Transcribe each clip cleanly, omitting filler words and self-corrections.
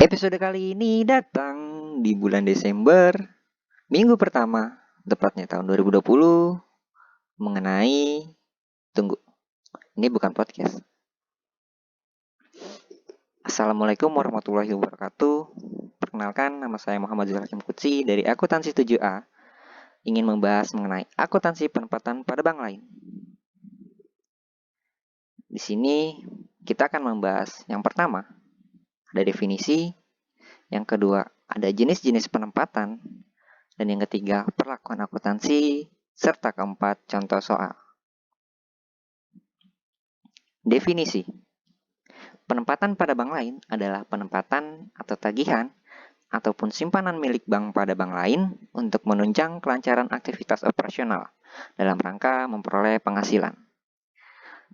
Episode kali ini datang di bulan Desember, minggu pertama, tepatnya tahun 2020, mengenai... Tunggu, ini bukan podcast. Assalamualaikum warahmatullahi wabarakatuh. Perkenalkan, nama saya Muhammad Zulhakim Kutsi dari Akuntansi 7A, ingin membahas mengenai akuntansi penempatan pada bank lain. Di sini, kita akan membahas yang pertama, ada definisi, yang kedua, ada jenis-jenis penempatan, dan yang ketiga, perlakuan akuntansi, serta keempat, contoh soal. Definisi. Penempatan pada bank lain adalah penempatan atau tagihan ataupun simpanan milik bank pada bank lain untuk menunjang kelancaran aktivitas operasional dalam rangka memperoleh penghasilan.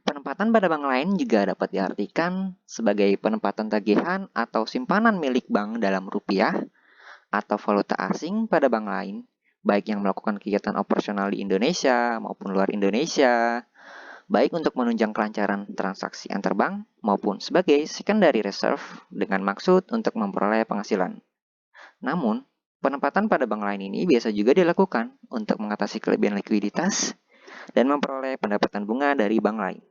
Penempatan pada bank lain juga dapat diartikan sebagai penempatan tagihan atau simpanan milik bank dalam rupiah atau valuta asing pada bank lain, baik yang melakukan kegiatan operasional di Indonesia maupun luar Indonesia, baik untuk menunjang kelancaran transaksi antar bank maupun sebagai secondary reserve dengan maksud untuk memperoleh penghasilan. Namun, penempatan pada bank lain ini biasa juga dilakukan untuk mengatasi kelebihan likuiditas dan memperoleh pendapatan bunga dari bank lain.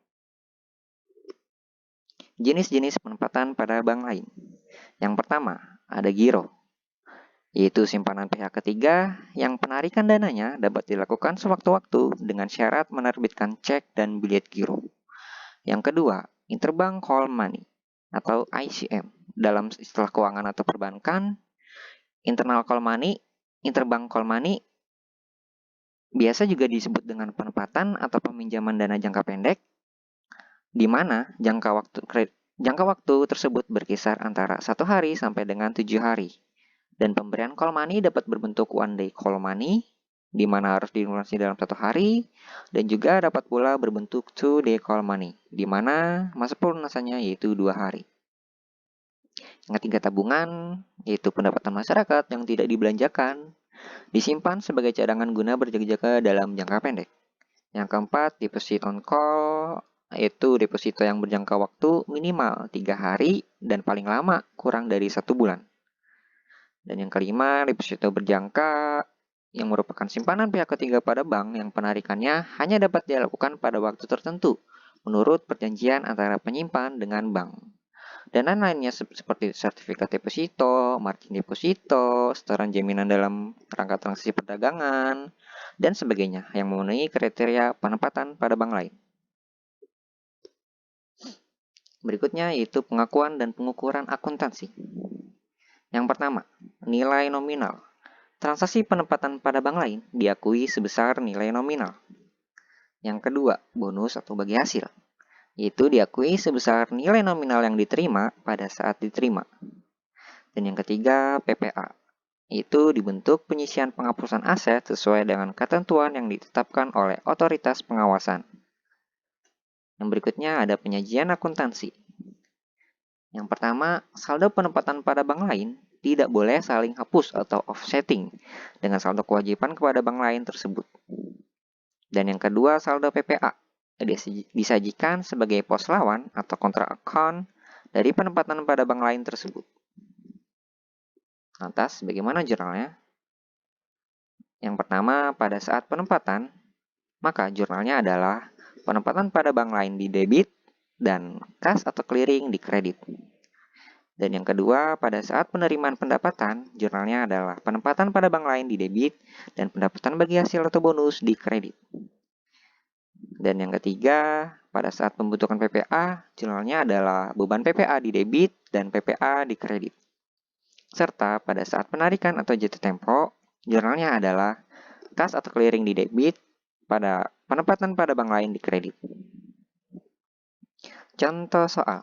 Jenis-jenis penempatan pada bank lain. Yang pertama, ada giro, yaitu simpanan pihak ketiga yang penarikan dananya dapat dilakukan sewaktu-waktu dengan syarat menerbitkan cek dan bilet giro. Yang kedua, interbank call money atau ICM. Dalam istilah keuangan atau perbankan, interbank call money biasa juga disebut dengan penempatan atau peminjaman dana jangka pendek, di mana jangka waktu tersebut berkisar antara 1 hari sampai dengan 7 hari. Dan pemberian call money dapat berbentuk one day call money, di mana harus dilunasi dalam 1 hari, dan juga dapat pula berbentuk 2 day call money, di mana masa pelunasannya yaitu 2 hari. Yang ketiga, tabungan, yaitu pendapatan masyarakat yang tidak dibelanjakan, disimpan sebagai cadangan guna berjaga-jaga dalam jangka pendek. Yang keempat, deposit on call, yaitu deposito yang berjangka waktu minimal 3 hari dan paling lama kurang dari 1 bulan. Dan yang kelima, deposito berjangka yang merupakan simpanan pihak ketiga pada bank yang penarikannya hanya dapat dilakukan pada waktu tertentu menurut perjanjian antara penyimpan dengan bank. Dan lain-lainnya seperti sertifikat deposito, margin deposito, setoran jaminan dalam rangka transaksi perdagangan, dan sebagainya yang memenuhi kriteria penempatan pada bank lain. Berikutnya yaitu pengakuan dan pengukuran akuntansi. Yang pertama, nilai nominal. Transaksi penempatan pada bank lain diakui sebesar nilai nominal. Yang kedua, bonus atau bagi hasil, yaitu diakui sebesar nilai nominal yang diterima pada saat diterima. Dan yang ketiga, PPA, yaitu dibentuk penyisian penghapusan aset sesuai dengan ketentuan yang ditetapkan oleh otoritas pengawasan. Yang berikutnya ada penyajian akuntansi. Yang pertama, saldo penempatan pada bank lain tidak boleh saling hapus atau offsetting dengan saldo kewajiban kepada bank lain tersebut. Dan yang kedua, saldo PPA disajikan sebagai pos lawan atau kontra account dari penempatan pada bank lain tersebut. Lantas, bagaimana jurnalnya? Yang pertama, pada saat penempatan, maka jurnalnya adalah penempatan pada bank lain di debit dan kas atau clearing di kredit. Dan yang kedua, pada saat penerimaan pendapatan, jurnalnya adalah penempatan pada bank lain di debit dan pendapatan bagi hasil atau bonus di kredit. Dan yang ketiga, pada saat pembentukan PPA, jurnalnya adalah beban PPA di debit dan PPA di kredit. Serta pada saat penarikan atau jatuh tempo, jurnalnya adalah kas atau clearing di debit pada penempatan pada bank lain di kredit. Contoh soal.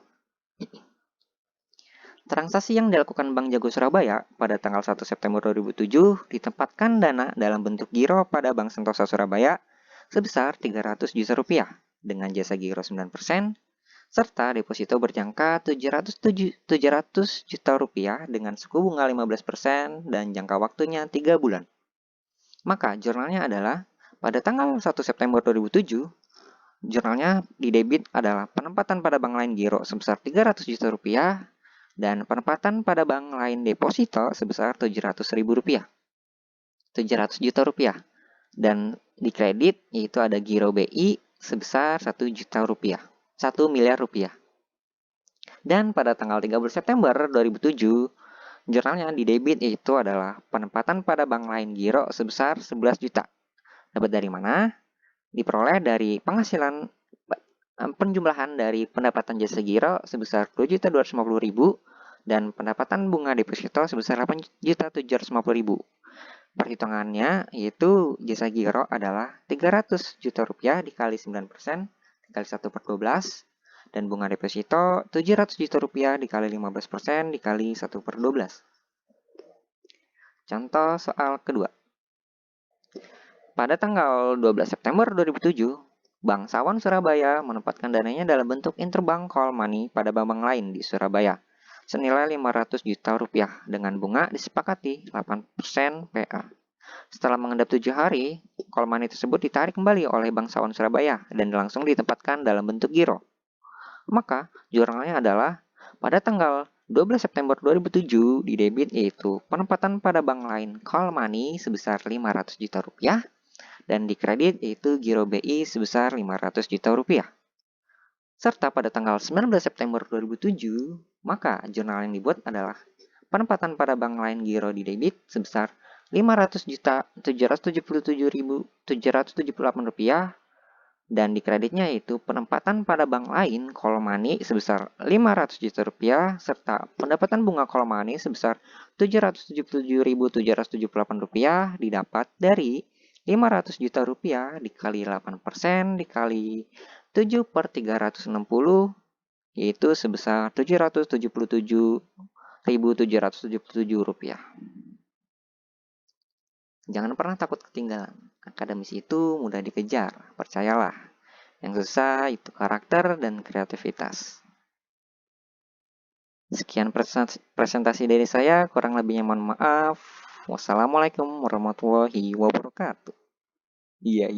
Transaksi yang dilakukan Bank Jago Surabaya pada tanggal 1 September 2007 ditempatkan dana dalam bentuk giro pada Bank Sentosa Surabaya sebesar 300 juta rupiah dengan jasa giro 9%, serta deposito berjangka 700 juta rupiah dengan suku bunga 15% dan jangka waktunya 3 bulan. Maka jurnalnya adalah pada tanggal 1 September 2007, jurnalnya di debit adalah penempatan pada bank lain giro sebesar 300 juta rupiah Dan penempatan pada bank lain deposito sebesar Rp700.000. 700 juta rupiah. Dan di kredit yaitu ada giro BI sebesar 1 juta rupiah. 1 miliar rupiah. Dan pada tanggal 13 September 2007, jurnalnya di debit yaitu adalah penempatan pada bank lain giro sebesar 11 juta. Dapat dari mana? Diperoleh dari penghasilan penjumlahan dari pendapatan jasa giro sebesar 2.250.000 dan pendapatan bunga deposito sebesar 8.750.000. Perhitungannya yaitu jasa giro adalah 300 juta rupiah dikali 9% dikali 1/12 dan bunga deposito 700 juta rupiah dikali 15% dikali 1/12. Contoh soal kedua. Pada tanggal 12 September 2007, Bank Sawan Surabaya menempatkan dananya dalam bentuk interbank call money pada bank-bank lain di Surabaya senilai 500 juta rupiah dengan bunga disepakati 8% PA. Setelah mengendap 7 hari, call money tersebut ditarik kembali oleh Bank Sawan Surabaya dan langsung ditempatkan dalam bentuk giro. Maka, jurnalnya adalah pada tanggal 12 September 2007 di debit yaitu penempatan pada bank lain call money sebesar 500 juta rupiah dan di kredit yaitu giro BI sebesar 500 juta rupiah. Serta pada tanggal 19 September 2007, maka jurnal yang dibuat adalah penempatan pada bank lain giro di debit sebesar 500.777.778 rupiah dan di kreditnya yaitu penempatan pada bank lain call money sebesar 500 juta rupiah serta pendapatan bunga call money sebesar 777.778 rupiah didapat dari 500 juta rupiah dikali 8% dikali 7/360 yaitu sebesar 777.777 rupiah. Jangan pernah takut ketinggalan. Akademis itu mudah dikejar, percayalah. Yang susah itu karakter dan kreativitas. Sekian presentasi dari saya, kurang lebihnya mohon maaf. Wassalamualaikum warahmatullahi wabarakatuh. Iya.